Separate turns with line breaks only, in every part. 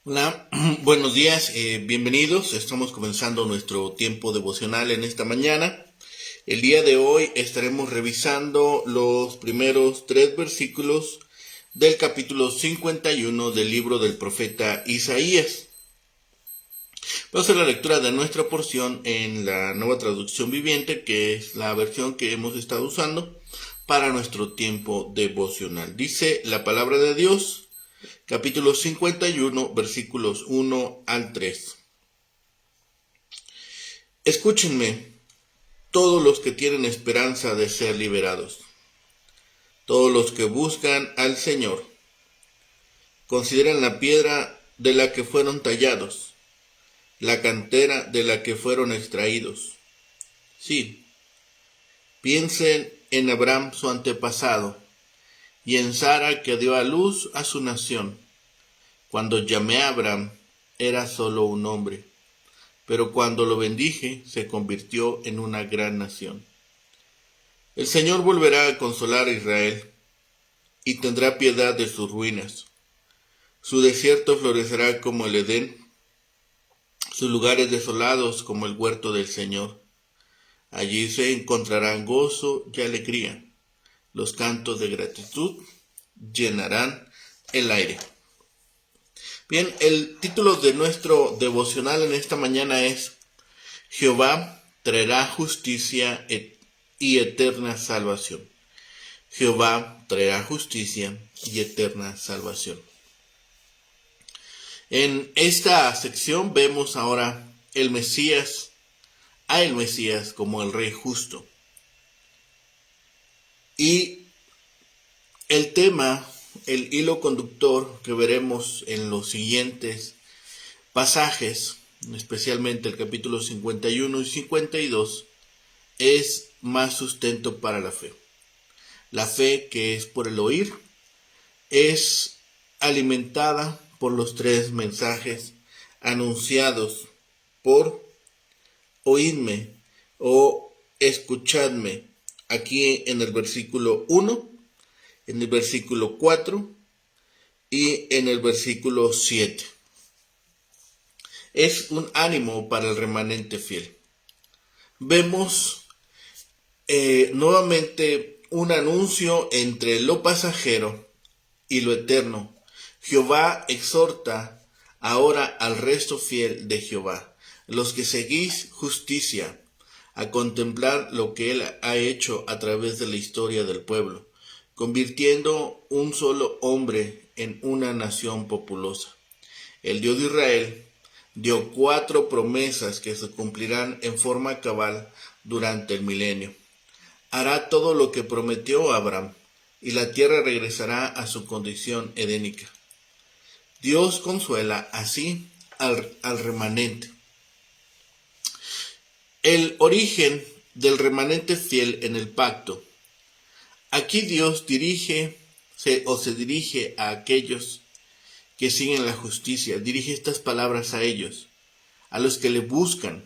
Hola, buenos días, bienvenidos. Estamos comenzando nuestro tiempo devocional en esta mañana. El día de hoy estaremos revisando los primeros 3 versículos del capítulo 51 del libro del profeta Isaías. Vamos a hacer la lectura de nuestra porción en la Nueva Traducción Viviente, que es la versión que hemos estado usando para nuestro tiempo devocional. Dice la palabra de Dios, capítulo 51, versículos 1 al 3. Escúchenme, todos los que tienen esperanza de ser liberados, todos los que buscan al Señor. Consideren la piedra de la que fueron tallados, la cantera de la que fueron extraídos. Sí, piensen en Abraham su antepasado y en Sara que dio a luz a su nación. Cuando llamé a Abraham era solo un hombre, pero cuando lo bendije se convirtió en una gran nación. El Señor volverá a consolar a Israel y tendrá piedad de sus ruinas. Su desierto florecerá como el Edén, sus lugares desolados como el huerto del Señor. Allí se encontrarán gozo y alegría. Los cantos de gratitud llenarán el aire. Bien, el título de nuestro devocional en esta mañana es Jehová traerá justicia y eterna salvación. Jehová traerá justicia y eterna salvación. En esta sección vemos ahora a el Mesías como el Rey justo. Y el tema, el hilo conductor que veremos en los siguientes pasajes, especialmente el capítulo 51 y 52, es más sustento para la fe. La fe, que es por el oír, es alimentada por los 3 mensajes anunciados por oídme o escuchadme, aquí en el versículo 1, en el versículo 4 y en el versículo 7. Es un ánimo para el remanente fiel. Vemos nuevamente un anuncio entre lo pasajero y lo eterno. Jehová exhorta ahora al resto fiel de Jehová, los que seguís justicia, a contemplar lo que él ha hecho a través de la historia del pueblo, convirtiendo un solo hombre en una nación populosa. El Dios de Israel dio 4 promesas que se cumplirán en forma cabal durante el milenio. Hará todo lo que prometió a Abraham, y la tierra regresará a su condición edénica. Dios consuela así al remanente. El origen del remanente fiel en el pacto. Aquí Dios se dirige a aquellos que siguen la justicia, dirige estas palabras a ellos, a los que le buscan.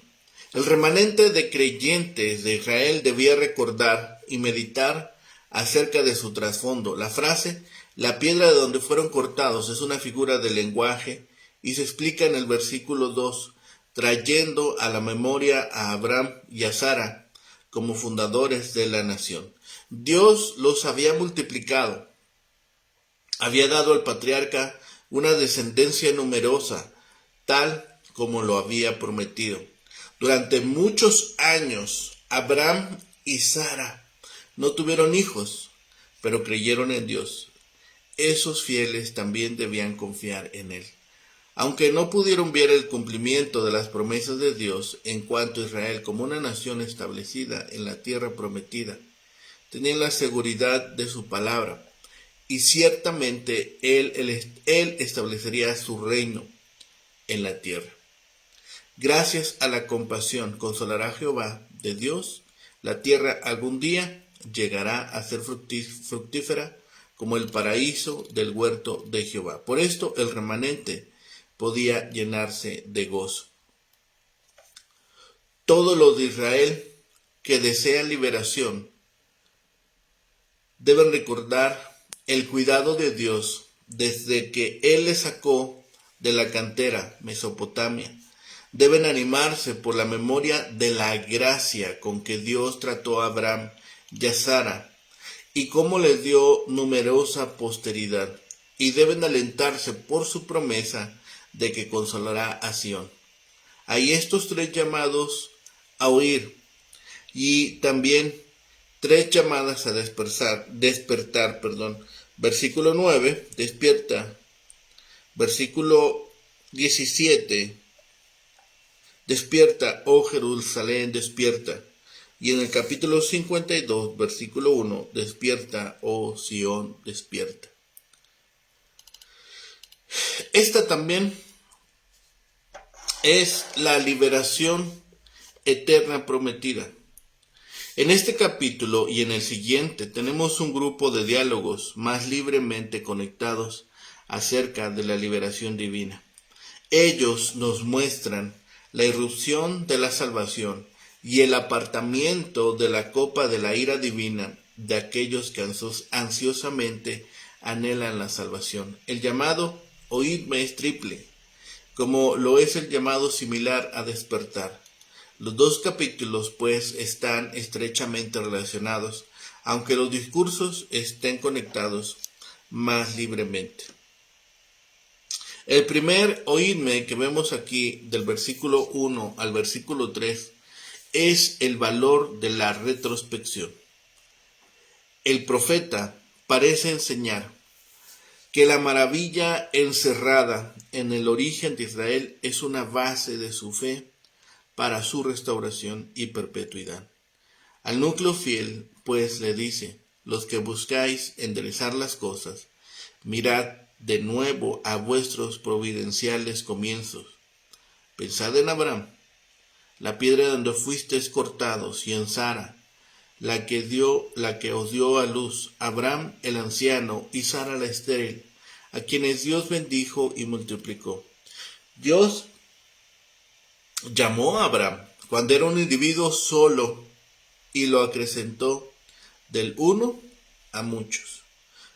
El remanente de creyentes de Israel debía recordar y meditar acerca de su trasfondo. La frase, la piedra de donde fueron cortados, es una figura de lenguaje y se explica en el versículo 2, trayendo a la memoria a Abraham y a Sara como fundadores de la nación. Dios los había multiplicado, había dado al patriarca una descendencia numerosa, tal como lo había prometido. Durante muchos años, Abraham y Sara no tuvieron hijos, pero creyeron en Dios. Esos fieles también debían confiar en Él. Aunque no pudieron ver el cumplimiento de las promesas de Dios en cuanto a Israel como una nación establecida en la tierra prometida, tenían la seguridad de su palabra. Y ciertamente Él establecería su reino en la tierra. Gracias a la compasión consolará Jehová de Dios, la tierra algún día llegará a ser fructífera como el paraíso del huerto de Jehová. Por esto el remanente podía llenarse de gozo. Todos los de Israel que desean liberación deben recordar el cuidado de Dios desde que Él les sacó de la cantera, Mesopotamia, deben animarse por la memoria de la gracia con que Dios trató a Abraham y a Sara y cómo les dio numerosa posteridad, y deben alentarse por su promesa de que consolará a Sión. Hay estos tres llamados a oír y también tres llamadas a despertar. Versículo 9, despierta. Versículo 17, despierta, oh Jerusalén, despierta. Y en el capítulo 52, versículo 1, despierta, oh Sión, despierta. Esta también es la liberación eterna prometida. En este capítulo y en el siguiente tenemos un grupo de diálogos más libremente conectados acerca de la liberación divina. Ellos nos muestran la irrupción de la salvación y el apartamiento de la copa de la ira divina de aquellos que ansiosamente anhelan la salvación. El llamado oídme es triple, como lo es el llamado similar a despertar. Los dos capítulos, pues, están estrechamente relacionados, aunque los discursos estén conectados más libremente. El primer oídme que vemos aquí, del versículo 1 al versículo 3, es el valor de la retrospección. El profeta parece enseñar que la maravilla encerrada en el origen de Israel es una base de su fe para su restauración y perpetuidad. Al núcleo fiel, pues, le dice: los que buscáis enderezar las cosas, mirad de nuevo a vuestros providenciales comienzos. Pensad en Abraham, la piedra donde fuisteis cortados, y en Sara, la que os dio a luz, Abraham el anciano y Sara la estéril, a quienes Dios bendijo y multiplicó. Dios llamó a Abraham cuando era un individuo solo y lo acrecentó del uno a muchos.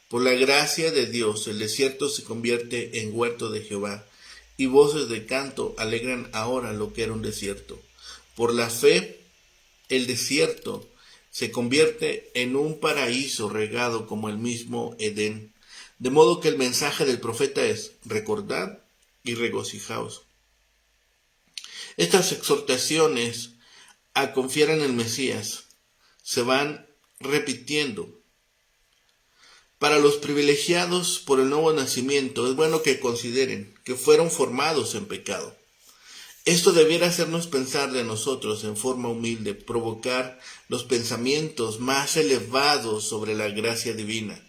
Por la gracia de Dios, el desierto se convierte en huerto de Jehová, y voces de canto alegran ahora lo que era un desierto. Por la fe, el desierto se convierte en un paraíso regado como el mismo Edén. De modo que el mensaje del profeta es: recordad y regocijaos. Estas exhortaciones a confiar en el Mesías se van repitiendo. Para los privilegiados por el nuevo nacimiento, es bueno que consideren que fueron formados en pecado. Esto debiera hacernos pensar de nosotros en forma humilde, provocar los pensamientos más elevados sobre la gracia divina.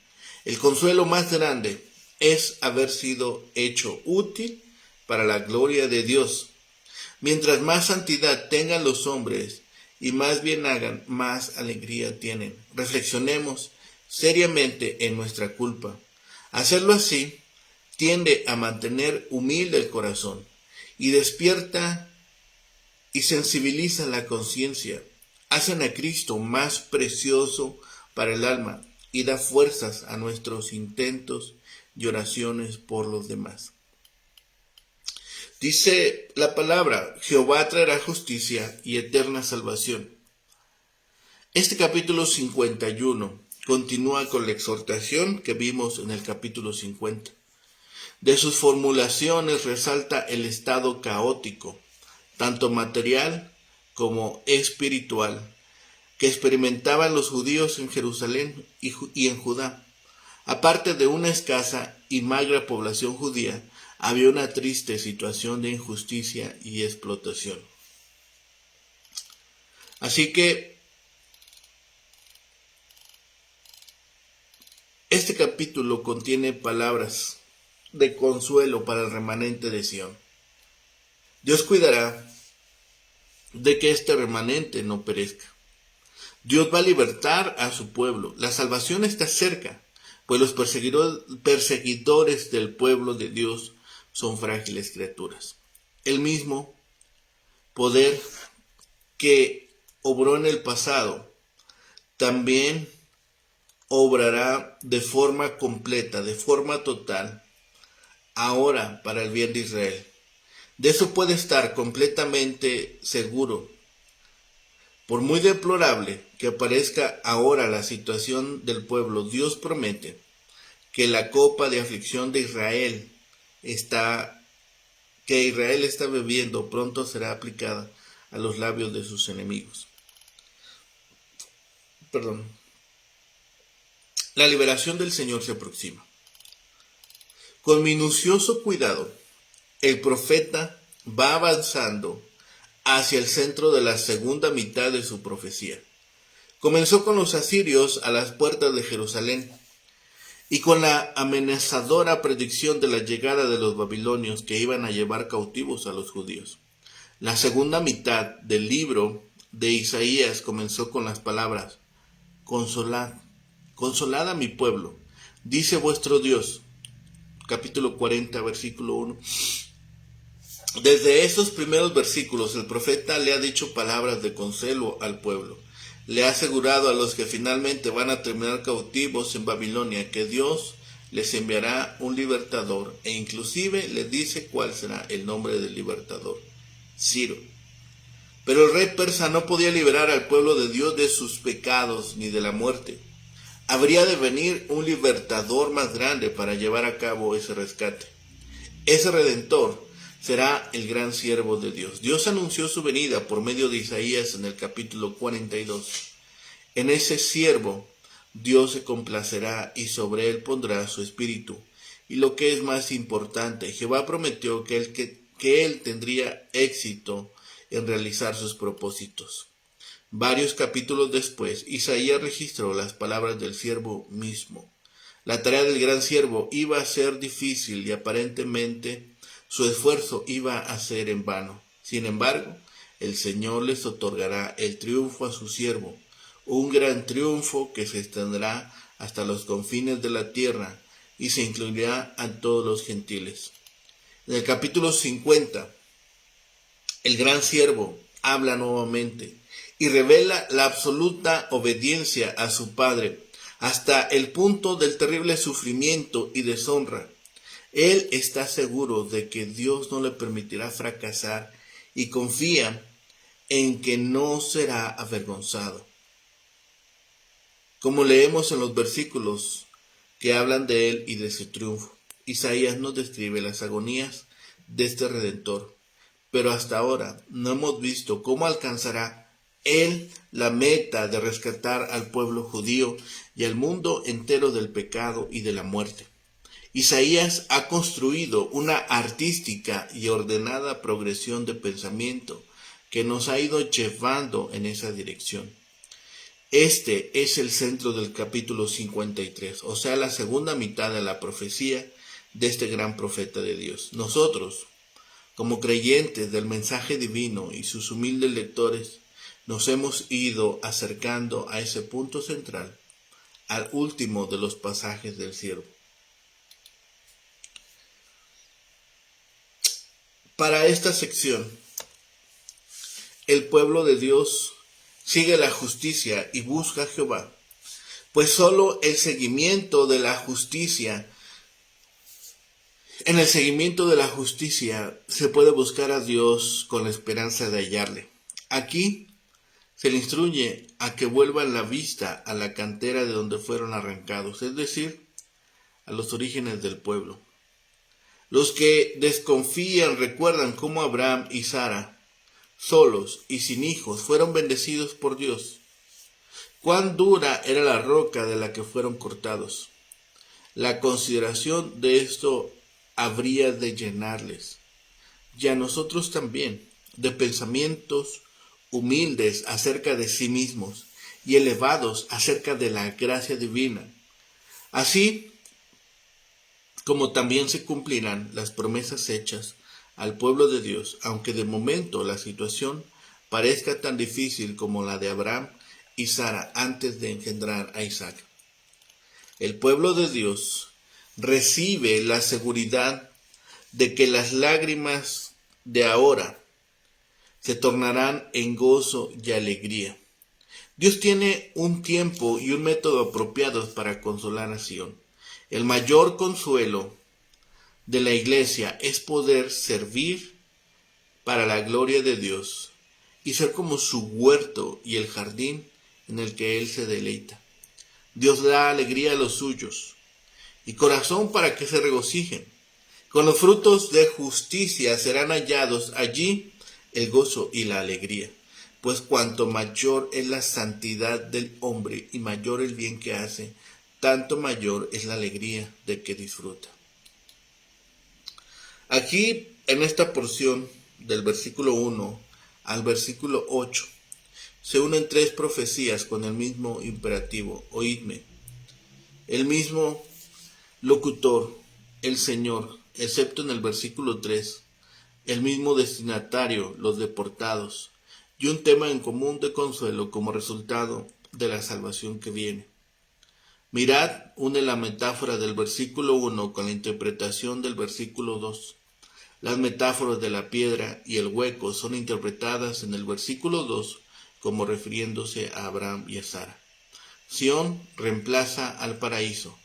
El consuelo más grande es haber sido hecho útil para la gloria de Dios. Mientras más santidad tengan los hombres y más bien hagan, más alegría tienen. Reflexionemos seriamente en nuestra culpa. Hacerlo así tiende a mantener humilde el corazón y despierta y sensibiliza la conciencia. Hacen a Cristo más precioso para el alma y da fuerzas a nuestros intentos y oraciones por los demás. Dice la palabra: Jehová traerá justicia y eterna salvación. Este capítulo 51 continúa con la exhortación que vimos en el capítulo 50. De sus formulaciones resalta el estado caótico, tanto material como espiritual, que experimentaban los judíos en Jerusalén y en Judá. Aparte de una escasa y magra población judía, había una triste situación de injusticia y explotación. Así que este capítulo contiene palabras de consuelo para el remanente de Sión. Dios cuidará de que este remanente no perezca. Dios va a libertar a su pueblo. La salvación está cerca, pues los perseguidores del pueblo de Dios son frágiles criaturas. El mismo poder que obró en el pasado también obrará de forma completa, de forma total, ahora para el bien de Israel. De eso puede estar completamente seguro. Por muy deplorable que parezca ahora la situación del pueblo, Dios promete que la copa de aflicción de Israel que Israel está bebiendo pronto será aplicada a los labios de sus enemigos. La liberación del Señor se aproxima. Con minucioso cuidado, el profeta va avanzando hacia el centro de la segunda mitad de su profecía. Comenzó con los asirios a las puertas de Jerusalén y con la amenazadora predicción de la llegada de los babilonios que iban a llevar cautivos a los judíos. La segunda mitad del libro de Isaías comenzó con las palabras: Consolad, consolad a mi pueblo, dice vuestro Dios. Capítulo 40, versículo 1. Desde esos primeros versículos el profeta le ha dicho palabras de consuelo al pueblo. Le ha asegurado a los que finalmente van a terminar cautivos en Babilonia que Dios les enviará un libertador, e inclusive les dice cuál será el nombre del libertador: Ciro. Pero el rey persa no podía liberar al pueblo de Dios de sus pecados ni de la muerte. Habría de venir un libertador más grande para llevar a cabo ese rescate. Ese redentor será el gran siervo de Dios. Dios anunció su venida por medio de Isaías en el capítulo 42. En ese siervo Dios se complacerá y sobre él pondrá su espíritu. Y lo que es más importante, Jehová prometió que él tendría éxito en realizar sus propósitos. Varios capítulos después, Isaías registró las palabras del siervo mismo. La tarea del gran siervo iba a ser difícil y aparentemente su esfuerzo iba a ser en vano. Sin embargo, el Señor les otorgará el triunfo a su siervo, un gran triunfo que se extenderá hasta los confines de la tierra y se incluirá a todos los gentiles. En el capítulo 50, el gran siervo habla nuevamente y revela la absoluta obediencia a su Padre hasta el punto del terrible sufrimiento y deshonra. Él está seguro de que Dios no le permitirá fracasar y confía en que no será avergonzado. Como leemos en los versículos que hablan de él y de su triunfo, Isaías nos describe las agonías de este Redentor, pero hasta ahora no hemos visto cómo alcanzará él la meta de rescatar al pueblo judío y al mundo entero del pecado y de la muerte. Isaías ha construido una artística y ordenada progresión de pensamiento que nos ha ido llevando en esa dirección. Este es el centro del capítulo 53, o sea, la segunda mitad de la profecía de este gran profeta de Dios. Nosotros, como creyentes del mensaje divino y sus humildes lectores, nos hemos ido acercando a ese punto central, al último de los pasajes del siervo. Para esta sección, el pueblo de Dios sigue la justicia y busca a Jehová, pues solo el seguimiento de la justicia, en el seguimiento de la justicia se puede buscar a Dios con la esperanza de hallarle. Aquí se le instruye a que vuelvan la vista a la cantera de donde fueron arrancados, es decir, a los orígenes del pueblo. Los que desconfían recuerdan cómo Abraham y Sara, solos y sin hijos, fueron bendecidos por Dios. Cuán dura era la roca de la que fueron cortados. La consideración de esto habría de llenarles, y a nosotros también, de pensamientos humildes acerca de sí mismos y elevados acerca de la gracia divina. Así como también se cumplirán las promesas hechas al pueblo de Dios, aunque de momento la situación parezca tan difícil como la de Abraham y Sara antes de engendrar a Isaac. El pueblo de Dios recibe la seguridad de que las lágrimas de ahora se tornarán en gozo y alegría. Dios tiene un tiempo y un método apropiados para consolar a Sión. El mayor consuelo de la iglesia es poder servir para la gloria de Dios y ser como su huerto y el jardín en el que Él se deleita. Dios da alegría a los suyos y corazón para que se regocijen. Con los frutos de justicia serán hallados allí el gozo y la alegría, pues cuanto mayor es la santidad del hombre y mayor el bien que hace, tanto mayor es la alegría de que disfruta. Aquí, en esta porción del versículo 1 al versículo 8, se unen tres profecías con el mismo imperativo: oídme. El mismo locutor, el Señor, excepto en el versículo 3, el mismo destinatario, los deportados, y un tema en común de consuelo como resultado de la salvación que viene. Mirad, une la metáfora del versículo 1 con la interpretación del versículo 2. Las metáforas de la piedra y el hueco son interpretadas en el versículo 2 como refiriéndose a Abraham y a Sara. Sión reemplaza al paraíso.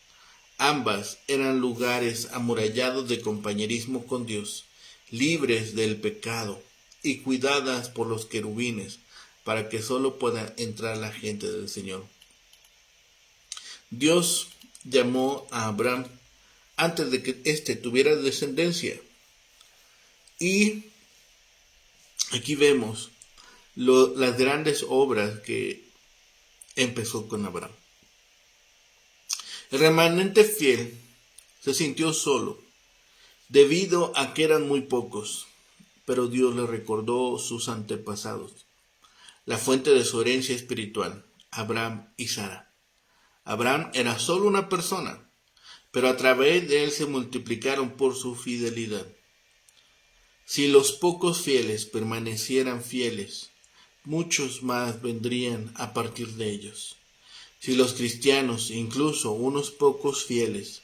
Ambas eran lugares amurallados de compañerismo con Dios, libres del pecado y cuidadas por los querubines para que solo pueda entrar la gente del Señor. Dios llamó a Abraham antes de que éste tuviera descendencia. Y aquí vemos las grandes obras que empezó con Abraham. El remanente fiel se sintió solo debido a que eran muy pocos, pero Dios le recordó sus antepasados, la fuente de su herencia espiritual, Abraham y Sara. Abraham era solo una persona, pero a través de él se multiplicaron por su fidelidad. Si los pocos fieles permanecieran fieles, muchos más vendrían a partir de ellos. Si los cristianos, incluso unos pocos fieles,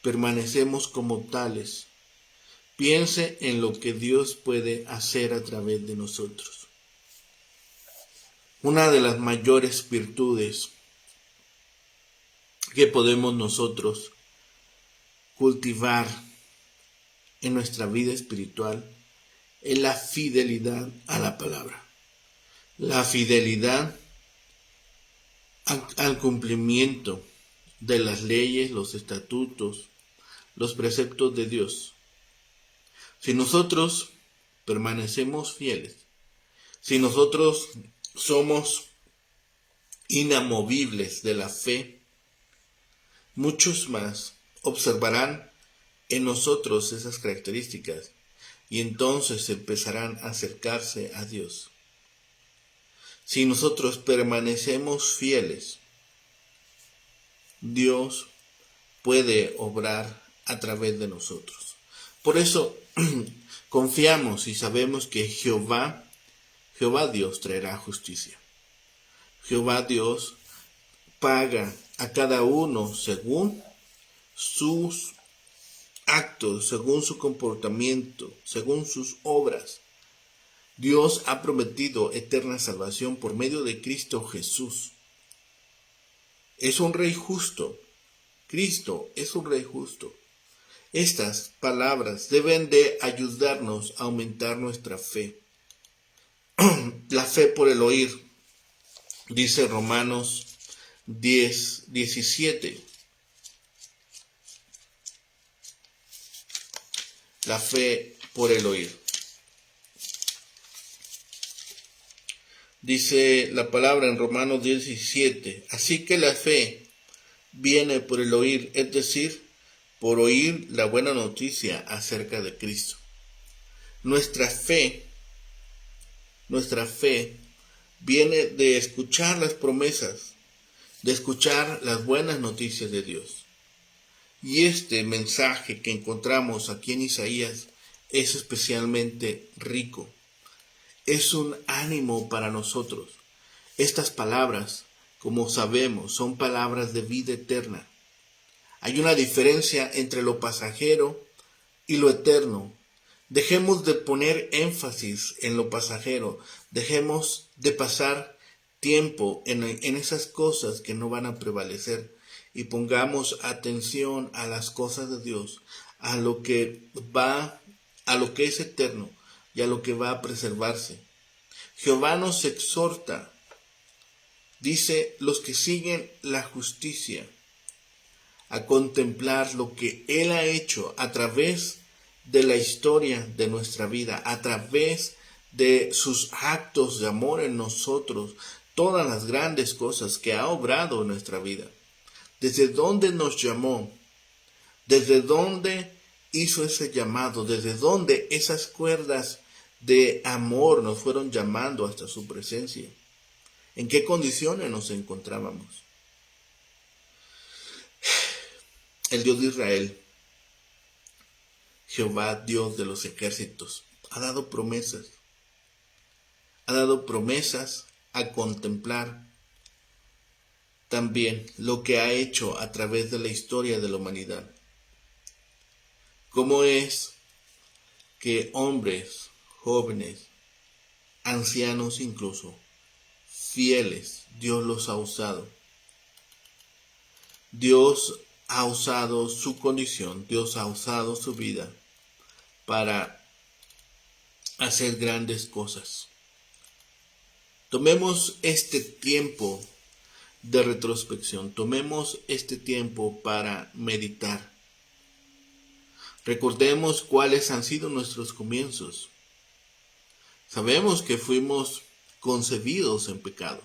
permanecemos como tales, piense en lo que Dios puede hacer a través de nosotros. Una de las mayores virtudes que podemos nosotros cultivar en nuestra vida espiritual es la fidelidad a la palabra. La fidelidad al cumplimiento de las leyes, los estatutos, los preceptos de Dios. Si nosotros permanecemos fieles, si nosotros somos inamovibles de la fe, muchos más observarán en nosotros esas características y entonces empezarán a acercarse a Dios. Si nosotros permanecemos fieles, Dios puede obrar a través de nosotros. Por eso confiamos y sabemos que Jehová Dios traerá justicia. Jehová Dios paga a cada uno según sus actos, según su comportamiento, según sus obras. Dios ha prometido eterna salvación por medio de Cristo Jesús. Es un rey justo. Cristo es un rey justo. Estas palabras deben de ayudarnos a aumentar nuestra fe. La fe por el oír, dice Romanos 10:17. La fe por el oír. Dice la palabra en Romanos 10:17. Así que la fe viene por el oír, es decir, por oír la buena noticia acerca de Cristo. Nuestra fe viene de escuchar las promesas, de escuchar las buenas noticias de Dios. Y este mensaje que encontramos aquí en Isaías es especialmente rico. Es un ánimo para nosotros. Estas palabras, como sabemos, son palabras de vida eterna. Hay una diferencia entre lo pasajero y lo eterno. Dejemos de poner énfasis en lo pasajero. Dejemos de pasar tiempo en esas cosas que no van a prevalecer. Y pongamos atención a las cosas de Dios, a lo que va, a lo que es eterno y a lo que va a preservarse. Jehová nos exhorta, dice, los que siguen la justicia, a contemplar lo que Él ha hecho a través de la historia de nuestra vida, a través de sus actos de amor en nosotros, todas las grandes cosas que ha obrado en nuestra vida. Desde dónde nos llamó, desde dónde hizo ese llamado, desde dónde esas cuerdas de amor nos fueron llamando hasta su presencia. ¿En qué condiciones nos encontrábamos? El Dios de Israel, Jehová, Dios de los ejércitos, ha dado promesas. Ha dado promesas a contemplar también lo que ha hecho a través de la historia de la humanidad. Cómo es que hombres, jóvenes, ancianos incluso, fieles, Dios los ha usado. Dios ha usado su condición, Dios ha usado su vida para hacer grandes cosas. Tomemos este tiempo de retrospección, tomemos este tiempo para meditar. Recordemos cuáles han sido nuestros comienzos. Sabemos que fuimos concebidos en pecado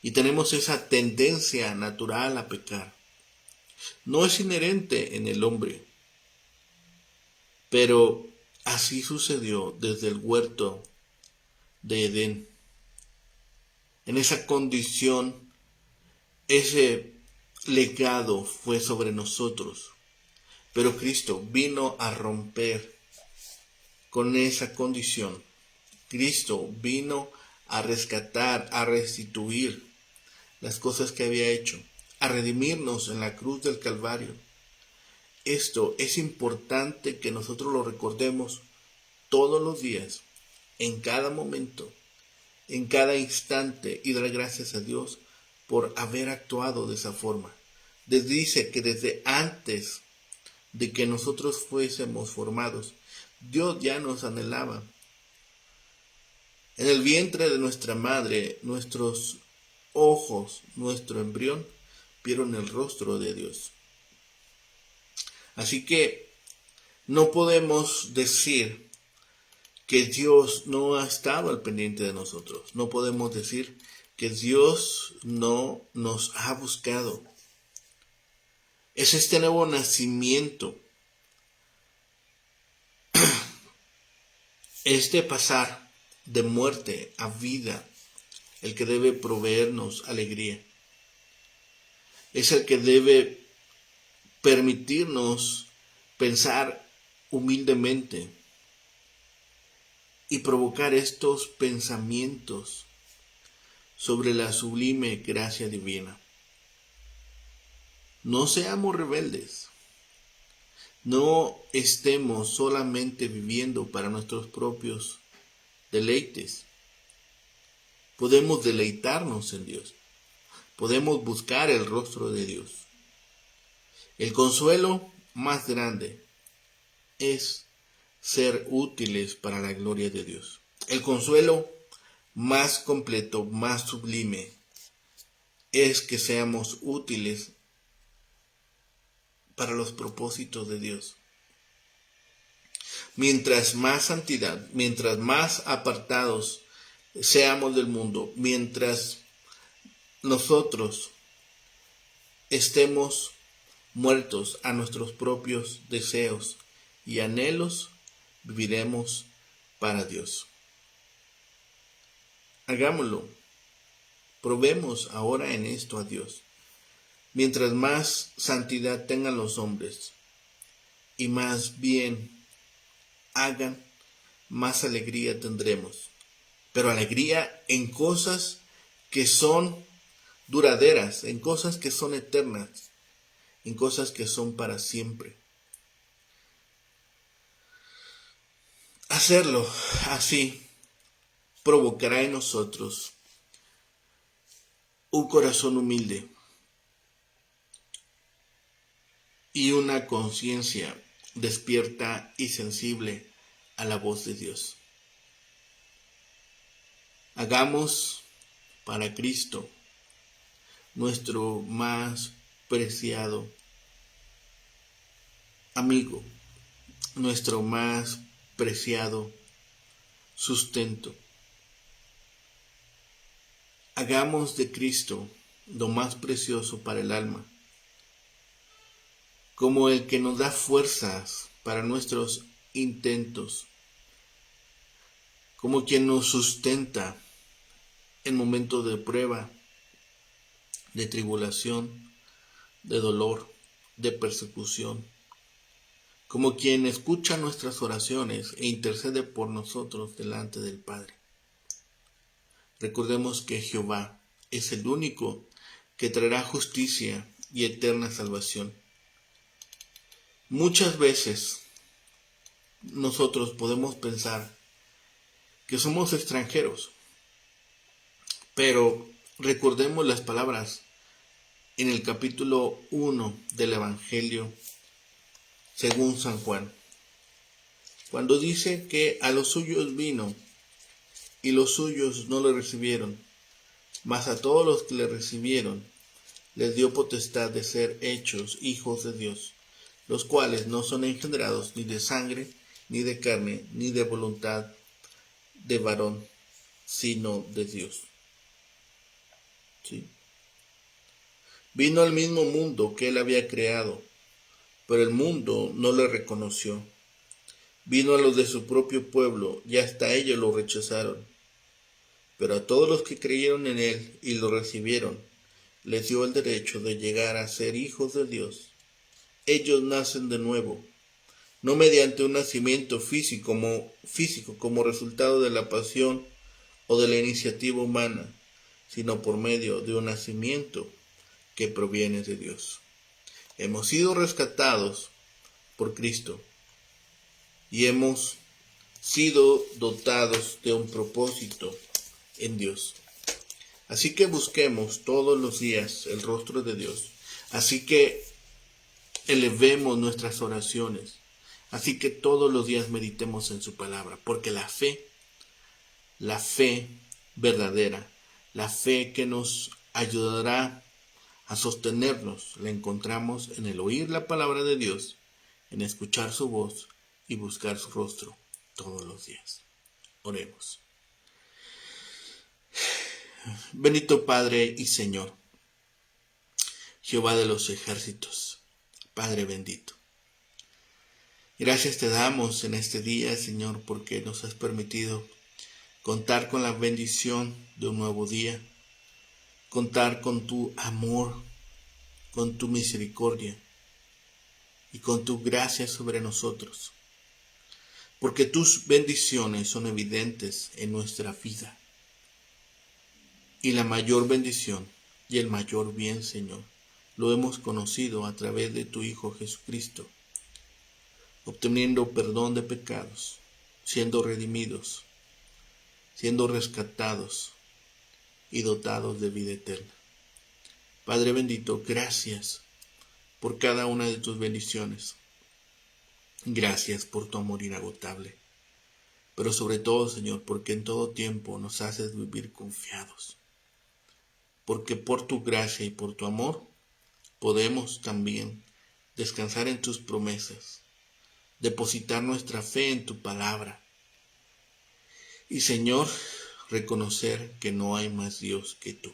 y tenemos esa tendencia natural a pecar. No es inherente en el hombre, pero así sucedió desde el huerto de Edén. En esa condición, ese legado fue sobre nosotros, pero Cristo vino a romper con esa condición. Cristo vino a rescatar, a restituir las cosas que había hecho, a redimirnos en la cruz del Calvario. Esto es importante que nosotros lo recordemos todos los días, en cada momento, en cada instante, y dar gracias a Dios por haber actuado de esa forma. Dice que desde antes de que nosotros fuésemos formados, Dios ya nos anhelaba. En el vientre de nuestra madre, nuestros ojos, nuestro embrión, vieron el rostro de Dios. Así que no podemos decir que Dios no ha estado al pendiente de nosotros. No podemos decir que Dios no nos ha buscado. Es este nuevo nacimiento, este pasar de muerte a vida, el que debe proveernos alegría. Es el que debe permitirnos pensar humildemente y provocar estos pensamientos sobre la sublime gracia divina. No seamos rebeldes. No estemos solamente viviendo para nuestros propios deleites. Podemos deleitarnos en Dios. Podemos buscar el rostro de Dios. El consuelo más grande es ser útiles para la gloria de Dios. El consuelo más completo, más sublime, es que seamos útiles para los propósitos de Dios. Mientras más santidad, mientras más apartados seamos del mundo, mientras nosotros estemos muertos a nuestros propios deseos y anhelos, viviremos para Dios. Hagámoslo. Probemos ahora en esto a Dios. Mientras más santidad tengan los hombres y más bien hagan, más alegría tendremos. Pero alegría en cosas que son duraderas, en cosas que son eternas, en cosas que son para siempre. Hacerlo así provocará en nosotros un corazón humilde y una conciencia despierta y sensible a la voz de Dios. Hagamos para Cristo nuestro más preciado amigo, nuestro más preciado sustento. Hagamos de Cristo lo más precioso para el alma, como el que nos da fuerzas para nuestros intentos, como quien nos sustenta en momentos de prueba, de tribulación, de dolor, de persecución, como quien escucha nuestras oraciones e intercede por nosotros delante del Padre. Recordemos que Jehová es el único que traerá justicia y eterna salvación. Muchas veces nosotros podemos pensar que somos extranjeros, pero recordemos las palabras en el capítulo 1 del Evangelio según San Juan, cuando dice que a los suyos vino y los suyos no le recibieron, mas a todos los que le recibieron les dio potestad de ser hechos hijos de Dios, los cuales no son engendrados ni de sangre, ni de carne, ni de voluntad de varón, sino de Dios. ¿Sí? Vino al mismo mundo que él había creado, pero el mundo no le reconoció. Vino a los de su propio pueblo, y hasta ellos lo rechazaron. Pero a todos los que creyeron en él y lo recibieron, les dio el derecho de llegar a ser hijos de Dios. Ellos nacen de nuevo, no mediante un nacimiento físico como resultado de la pasión o de la iniciativa humana, sino por medio de un nacimiento que proviene de Dios. Hemos sido rescatados por Cristo y hemos sido dotados de un propósito en Dios. Así que busquemos todos los días el rostro de Dios. Así que elevemos nuestras oraciones. Así que todos los días meditemos en su palabra, porque la fe verdadera, la fe que nos ayudará a sostenernos, la encontramos en el oír la palabra de Dios, en escuchar su voz y buscar su rostro todos los días. Oremos. Bendito Padre y Señor, Jehová de los ejércitos, Padre bendito. Gracias te damos en este día, Señor, porque nos has permitido contar con la bendición de un nuevo día, contar con tu amor, con tu misericordia y con tu gracia sobre nosotros, porque tus bendiciones son evidentes en nuestra vida. Y la mayor bendición y el mayor bien, Señor, lo hemos conocido a través de tu Hijo Jesucristo, obteniendo perdón de pecados, siendo redimidos, siendo rescatados y dotados de vida eterna. Padre bendito, gracias por cada una de tus bendiciones. Gracias por tu amor inagotable. Pero sobre todo, Señor, porque en todo tiempo nos haces vivir confiados. Porque por tu gracia y por tu amor podemos también descansar en tus promesas, depositar nuestra fe en tu palabra y, Señor, reconocer que no hay más Dios que tú.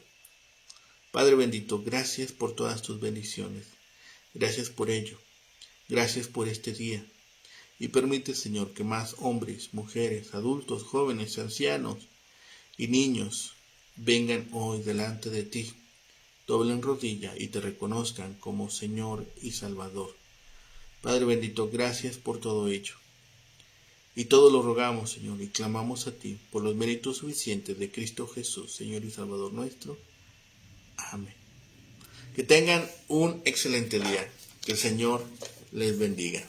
Padre bendito, gracias por todas tus bendiciones. Gracias por ello. Gracias por este día. Y permite, Señor, que más hombres, mujeres, adultos, jóvenes, ancianos y niños vengan hoy delante de ti, doblen rodilla y te reconozcan como Señor y Salvador. Padre bendito, gracias por todo ello. Y todo lo rogamos, Señor, y clamamos a ti por los méritos suficientes de Cristo Jesús, Señor y Salvador nuestro. Amén. Que tengan un excelente día. Que el Señor les bendiga.